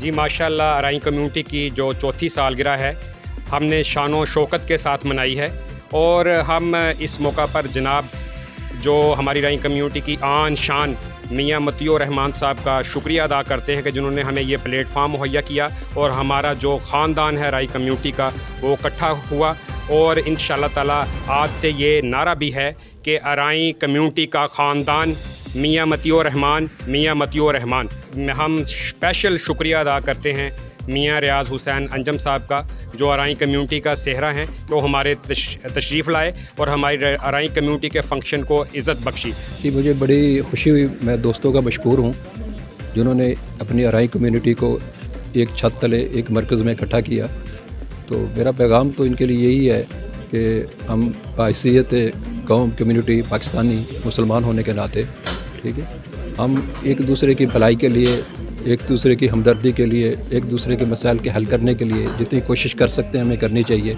جی माशाल्लाह अराई कम्युनिटी की जो चौथी सालगिरह है हमने शान व शौकत के साथ मनाई है और हम इस मौका पर जनाब जो हमारी अराई कम्युनिटी की आन शान मियाँ मतियो रहमान साहब का शुक्रिया अदा करते हैं कि जिन्होंने हमें ये प्लेटफार्म मुहैया किया और हमारा जो ख़ानदान है अराई कम्युनिटी का वो इकट्ठा हुआ। और इंशाअल्लाह ताला आज से ये नारा भी है कि अराई कम्युनिटी का ख़ानदान मियाँ मतियो रहमान। हम स्पेशल शुक्रिया अदा करते हैं मियाँ रियाज़ हुसैन अंजम साहब का जो अराई कम्युनिटी का सेहरा हैं, तो हमारे तशरीफ़ लाए और हमारी अराई कम्युनिटी के फंक्शन को इज़्ज़त बख्शी। कि मुझे बड़ी खुशी हुई, मैं दोस्तों का मशकूर हूँ जिन्होंने अपनी अराई कम्युनिटी को एक छत तले एक मरकज़ में इकट्ठा किया। तो मेरा पैगाम तो इनके लिए यही है कि हम बाहैसियत कौम कम्युनिटी पाकिस्तानी मुसलमान होने के नाते, ठीक है, हम एक दूसरे की भलाई के लिए, एक दूसरे की हमदर्दी के लिए, एक दूसरे के मसाइल के हल करने के लिए जितनी कोशिश कर सकते हैं हमें करनी चाहिए।